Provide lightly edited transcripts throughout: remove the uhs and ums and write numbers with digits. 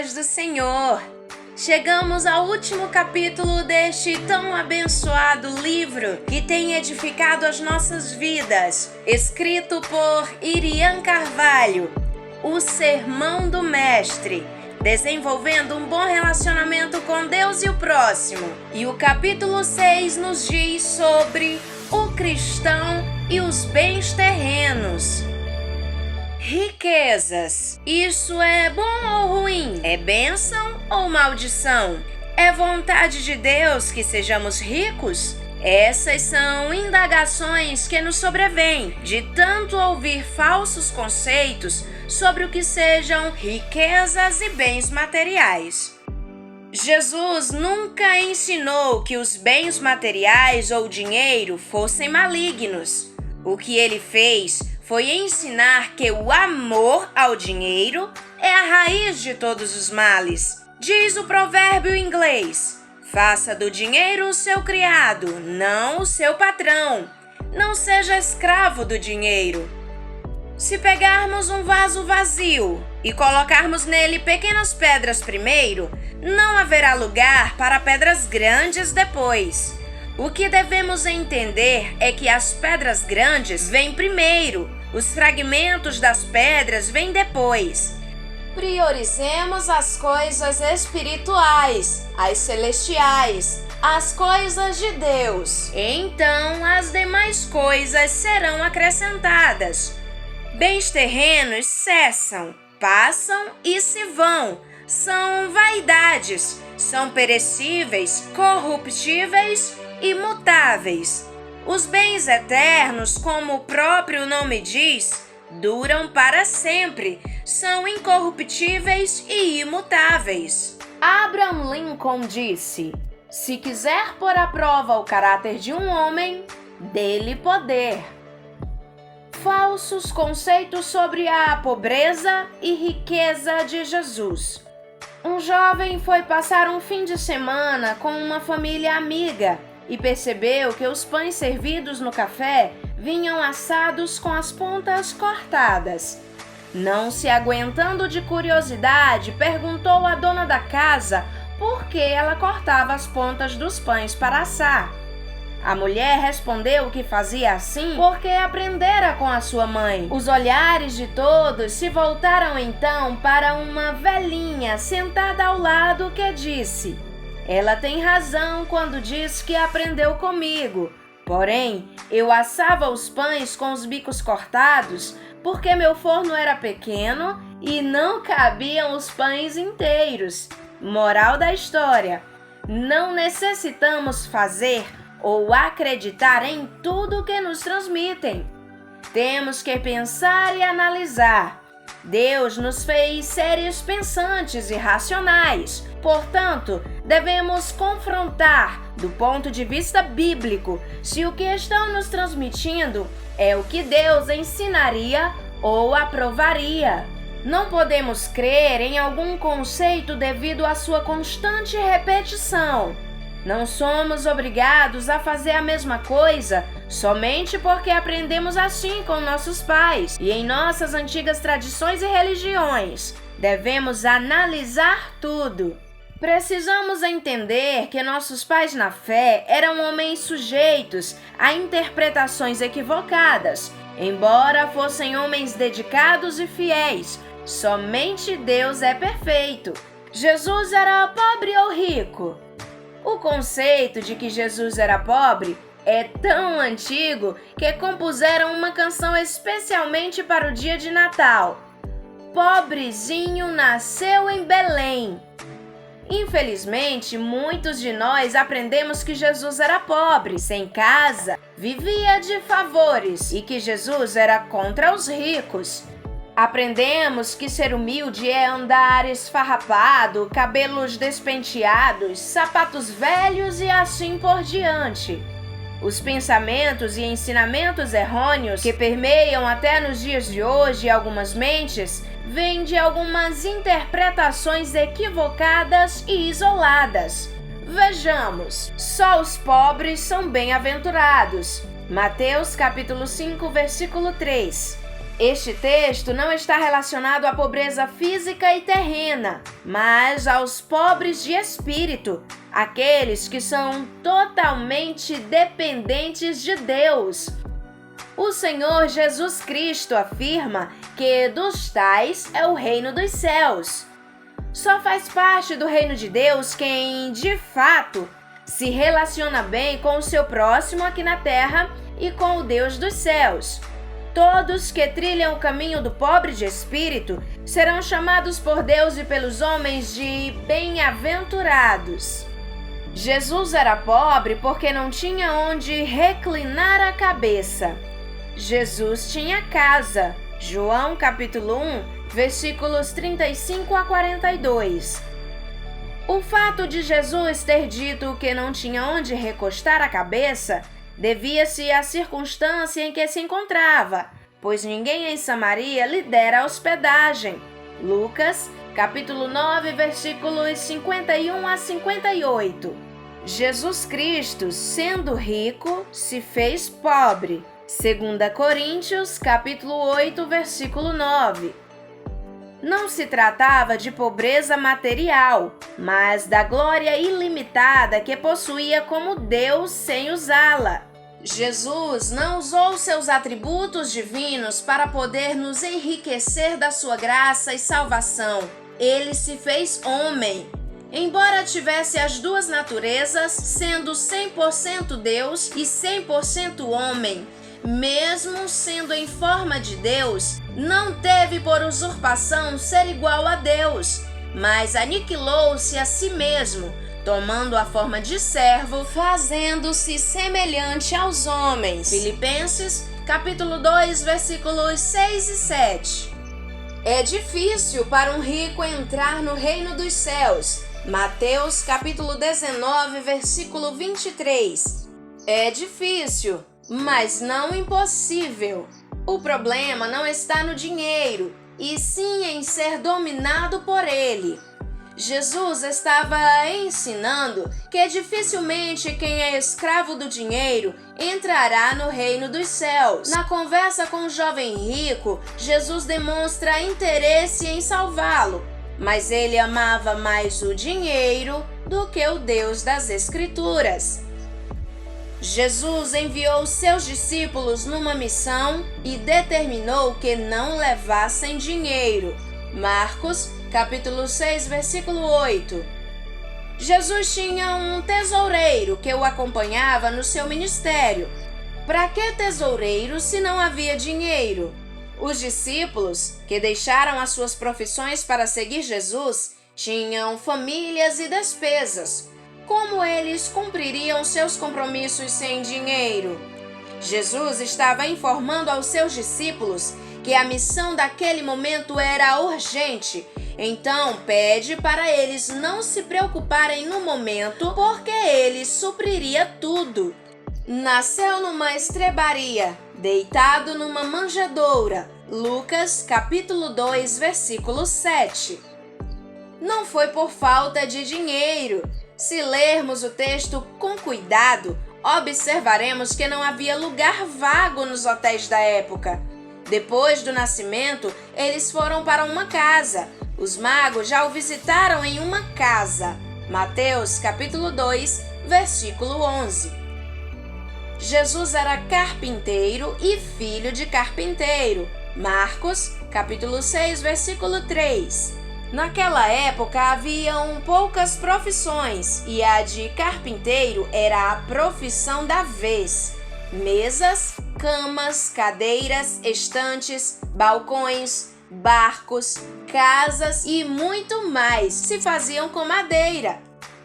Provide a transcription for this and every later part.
paz do Senhor! Chegamos ao último capítulo deste tão abençoado livro que tem edificado as nossas vidas, escrito por Irian Carvalho, O Sermão do Mestre, desenvolvendo um bom relacionamento com Deus e o próximo. E o capítulo 6 nos diz sobre o cristão e os bens terrenos. Riquezas. Isso é bom ou ruim? É bênção ou maldição? É vontade de Deus que sejamos ricos? Essas são indagações que nos sobrevêm de tanto ouvir falsos conceitos sobre o que sejam riquezas e bens materiais. Jesus nunca ensinou que os bens materiais ou dinheiro fossem malignos. O que ele fez foi ensinar que o amor ao dinheiro é a raiz de todos os males. Diz o provérbio inglês: faça do dinheiro o seu criado, não o seu patrão. Não seja escravo do dinheiro. Se pegarmos um vaso vazio e colocarmos nele pequenas pedras primeiro, não haverá lugar para pedras grandes depois. O que devemos entender é que as pedras grandes vêm primeiro, os fragmentos das pedras vêm depois. Priorizemos as coisas espirituais, as celestiais, as coisas de Deus. Então as demais coisas serão acrescentadas. Bens terrenos cessam, passam e se vão. São vaidades, são perecíveis, corruptíveis e mutáveis. Os bens eternos, como o próprio nome diz, duram para sempre, são incorruptíveis e imutáveis. Abraham Lincoln disse: se quiser pôr à prova o caráter de um homem, dê-lhe poder. Falsos conceitos sobre a pobreza e riqueza de Jesus. Um jovem foi passar um fim de semana com uma família amiga e percebeu que os pães servidos no café vinham assados com as pontas cortadas. Não se aguentando de curiosidade, perguntou à dona da casa por que ela cortava as pontas dos pães para assar. A mulher respondeu que fazia assim porque aprendera com a sua mãe. Os olhares de todos se voltaram então para uma velhinha sentada ao lado que disse: ela tem razão quando diz que aprendeu comigo. Porém, eu assava os pães com os bicos cortados porque meu forno era pequeno e não cabiam os pães inteiros. Moral da história: não necessitamos fazer ou acreditar em tudo que nos transmitem. Temos que pensar e analisar. Deus nos fez seres pensantes e racionais. Portanto, devemos confrontar, do ponto de vista bíblico, se o que estão nos transmitindo é o que Deus ensinaria ou aprovaria. Não podemos crer em algum conceito devido à sua constante repetição. Não somos obrigados a fazer a mesma coisa somente porque aprendemos assim com nossos pais e em nossas antigas tradições e religiões. Devemos analisar tudo. Precisamos entender que nossos pais na fé eram homens sujeitos a interpretações equivocadas. Embora fossem homens dedicados e fiéis, somente Deus é perfeito. Jesus era pobre ou rico? O conceito de que Jesus era pobre é tão antigo que compuseram uma canção especialmente para o dia de Natal. Pobrezinho nasceu em Belém. Infelizmente, muitos de nós aprendemos que Jesus era pobre, sem casa, vivia de favores e que Jesus era contra os ricos. Aprendemos que ser humilde é andar esfarrapado, cabelos despenteados, sapatos velhos e assim por diante. Os pensamentos e ensinamentos errôneos que permeiam até nos dias de hoje algumas mentes vêm de algumas interpretações equivocadas e isoladas. Vejamos, só os pobres são bem-aventurados. Mateus capítulo 5, versículo 3. Este texto não está relacionado à pobreza física e terrena, mas aos pobres de espírito, aqueles que são totalmente dependentes de Deus. O Senhor Jesus Cristo afirma que dos tais é o reino dos céus. Só faz parte do reino de Deus quem, de fato, se relaciona bem com o seu próximo aqui na terra e com o Deus dos céus. Todos que trilham o caminho do pobre de espírito serão chamados por Deus e pelos homens de bem-aventurados. Jesus era pobre porque não tinha onde reclinar a cabeça. Jesus tinha casa. João capítulo 1, versículos 35 a 42. O fato de Jesus ter dito que não tinha onde recostar a cabeça devia-se à circunstância em que se encontrava, pois ninguém em Samaria lhe dera hospedagem. Lucas, capítulo 9, versículos 51 a 58. Jesus Cristo, sendo rico, se fez pobre. 2 Coríntios, capítulo 8, versículo 9. Não se tratava de pobreza material, mas da glória ilimitada que possuía como Deus sem usá-la. Jesus não usou seus atributos divinos para poder nos enriquecer da sua graça e salvação. Ele se fez homem. Embora tivesse as duas naturezas, sendo 100% Deus e 100% homem, mesmo sendo em forma de Deus, não teve por usurpação ser igual a Deus, mas aniquilou-se a si mesmo, tomando a forma de servo, fazendo-se semelhante aos homens. Filipenses, capítulo 2, versículos 6 e 7. É difícil para um rico entrar no reino dos céus. Mateus, capítulo 19, versículo 23. É difícil, mas não impossível. O problema não está no dinheiro, e sim em ser dominado por ele. Jesus estava ensinando que dificilmente quem é escravo do dinheiro entrará no reino dos céus. Na conversa com o jovem rico, Jesus demonstra interesse em salvá-lo, mas ele amava mais o dinheiro do que o Deus das Escrituras. Jesus enviou seus discípulos numa missão e determinou que não levassem dinheiro. Marcos, capítulo 6, versículo 8. Jesus tinha um tesoureiro que o acompanhava no seu ministério. Para que tesoureiro se não havia dinheiro? Os discípulos, que deixaram as suas profissões para seguir Jesus, tinham famílias e despesas. Como eles cumpririam seus compromissos sem dinheiro? Jesus estava informando aos seus discípulos que a missão daquele momento era urgente. Então, pede para eles não se preocuparem no momento, porque ele supriria tudo. Nasceu numa estrebaria, deitado numa manjedoura. Lucas, capítulo 2, versículo 7. Não foi por falta de dinheiro. Se lermos o texto com cuidado, observaremos que não havia lugar vago nos hotéis da época. Depois do nascimento, eles foram para uma casa. Os magos já o visitaram em uma casa. Mateus, capítulo 2, versículo 11. Jesus era carpinteiro e filho de carpinteiro. Marcos, capítulo 6, versículo 3. Naquela época haviam poucas profissões e a de carpinteiro era a profissão da vez. Mesas, camas, cadeiras, estantes, balcões, barcos, casas e muito mais se faziam com madeira.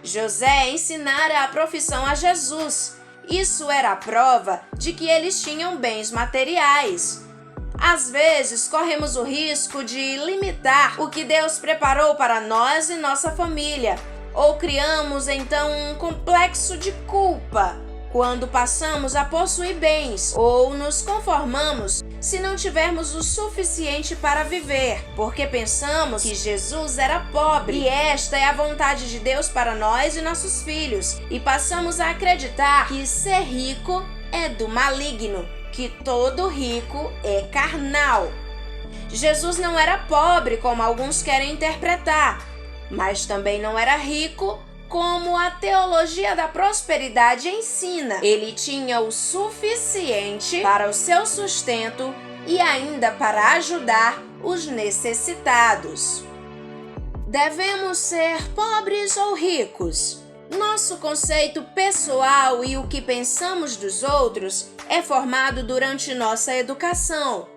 José ensinara a profissão a Jesus. Isso era a prova de que eles tinham bens materiais. Às vezes, corremos o risco de limitar o que Deus preparou para nós e nossa família, ou criamos então um complexo de culpa quando passamos a possuir bens, ou nos conformamos se não tivermos o suficiente para viver, porque pensamos que Jesus era pobre e esta é a vontade de Deus para nós e nossos filhos, e passamos a acreditar que ser rico é do maligno, que todo rico é carnal. Jesus não era pobre, como alguns querem interpretar, mas também não era rico, como a teologia da prosperidade ensina. Ele tinha o suficiente para o seu sustento e ainda para ajudar os necessitados. Devemos ser pobres ou ricos? Nosso conceito pessoal e o que pensamos dos outros é formado durante nossa educação.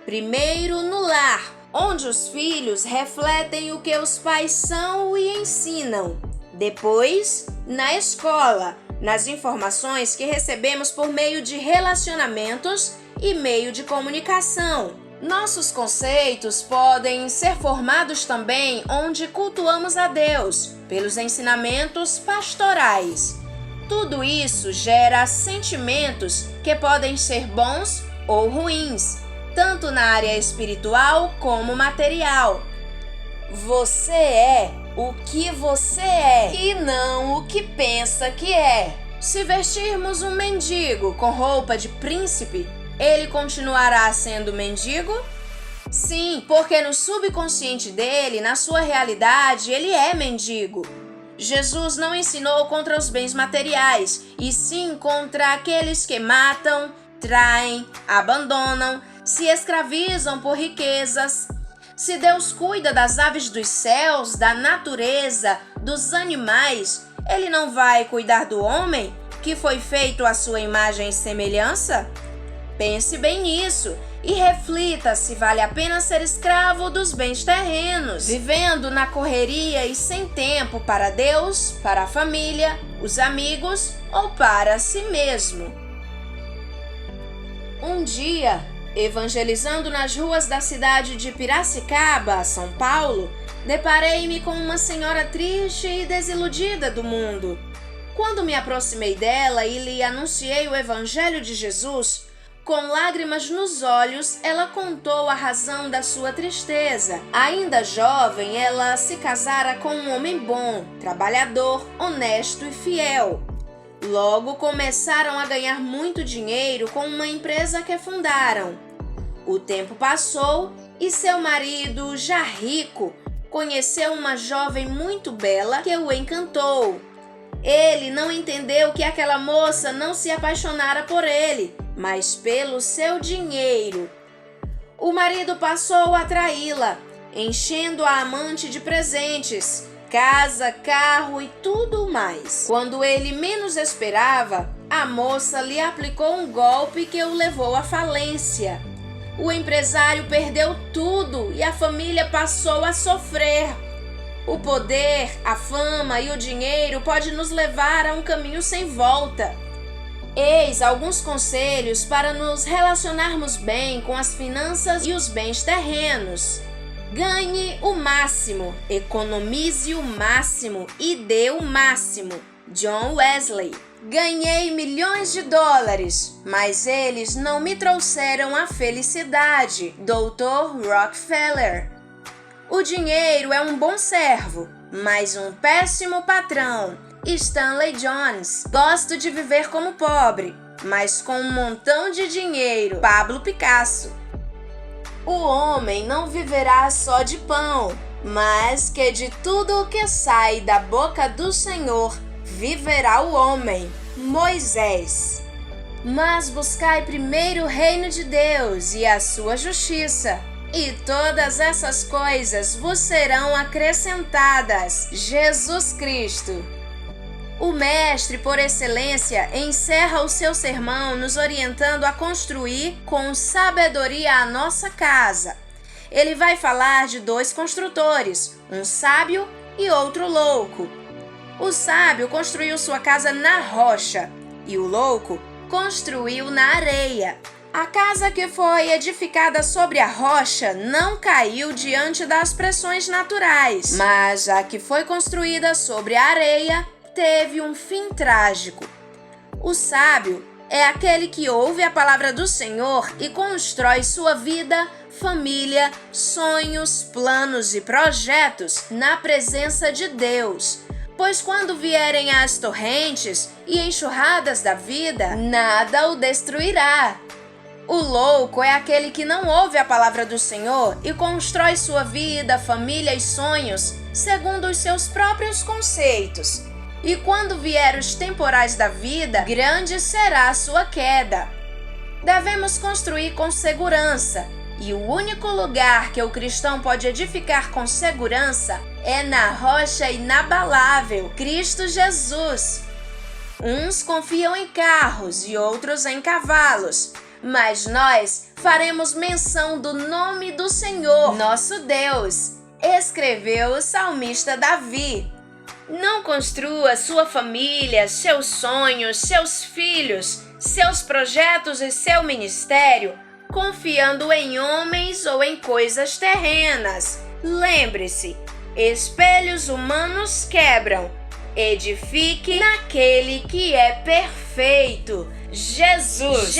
Primeiro, no lar, onde os filhos refletem o que os pais são e ensinam. Depois, na escola, nas informações que recebemos por meio de relacionamentos e meio de comunicação. Nossos conceitos podem ser formados também onde cultuamos a Deus, pelos ensinamentos pastorais. Tudo isso gera sentimentos que podem ser bons ou ruins, tanto na área espiritual como material. Você é o que você é e não o que pensa que é. Se vestirmos um mendigo com roupa de príncipe, ele continuará sendo mendigo? Sim, porque no subconsciente dele, na sua realidade, ele é mendigo. Jesus não ensinou contra os bens materiais, e sim contra aqueles que matam, traem, abandonam, se escravizam por riquezas. Se Deus cuida das aves dos céus, da natureza, dos animais, Ele não vai cuidar do homem, que foi feito à sua imagem e semelhança? Pense bem nisso e reflita se vale a pena ser escravo dos bens terrenos, vivendo na correria e sem tempo para Deus, para a família, os amigos ou para si mesmo. Um dia, evangelizando nas ruas da cidade de Piracicaba, São Paulo, deparei-me com uma senhora triste e desiludida do mundo. Quando me aproximei dela e lhe anunciei o Evangelho de Jesus, com lágrimas nos olhos, ela contou a razão da sua tristeza. Ainda jovem, ela se casara com um homem bom, trabalhador, honesto e fiel. Logo começaram a ganhar muito dinheiro com uma empresa que fundaram. O tempo passou e seu marido, já rico, conheceu uma jovem muito bela que o encantou. Ele não entendeu que aquela moça não se apaixonara por ele, mas pelo seu dinheiro. O marido passou a traí-la, enchendo a amante de presentes, casa, carro e tudo mais. Quando ele menos esperava, a moça lhe aplicou um golpe que o levou à falência. O empresário perdeu tudo e a família passou a sofrer. O poder, a fama e o dinheiro pode nos levar a um caminho sem volta. Eis alguns conselhos para nos relacionarmos bem com as finanças e os bens terrenos. Ganhe o máximo, economize o máximo e dê o máximo. John Wesley. Ganhei milhões de dólares, mas eles não me trouxeram a felicidade. Dr. Rockefeller. O dinheiro é um bom servo, mas um péssimo patrão. Stanley Jones. Gosto de viver como pobre, mas com um montão de dinheiro. Pablo Picasso. O homem não viverá só de pão, mas que de tudo o que sai da boca do Senhor viverá o homem. Moisés. Mas buscai primeiro o reino de Deus e a sua justiça, e todas essas coisas vos serão acrescentadas. Jesus Cristo. O mestre, por excelência, encerra o seu sermão nos orientando a construir com sabedoria a nossa casa. Ele vai falar de dois construtores, um sábio e outro louco. O sábio construiu sua casa na rocha e o louco construiu na areia. A casa que foi edificada sobre a rocha não caiu diante das pressões naturais, mas a que foi construída sobre a areia teve um fim trágico. O sábio é aquele que ouve a palavra do Senhor e constrói sua vida, família, sonhos, planos e projetos na presença de Deus. Pois quando vierem as torrentes e enxurradas da vida, nada o destruirá. O louco é aquele que não ouve a palavra do Senhor e constrói sua vida, família e sonhos segundo os seus próprios conceitos. E quando vier os temporais da vida, grande será a sua queda. Devemos construir com segurança, e o único lugar que o cristão pode edificar com segurança é na rocha inabalável, Cristo Jesus. Uns confiam em carros e outros em cavalos, mas nós faremos menção do nome do Senhor, nosso Deus, escreveu o salmista Davi. Não construa sua família, seus sonhos, seus filhos, seus projetos e seu ministério confiando em homens ou em coisas terrenas. Lembre-se, espelhos humanos quebram. Edifique naquele que é perfeito, Jesus.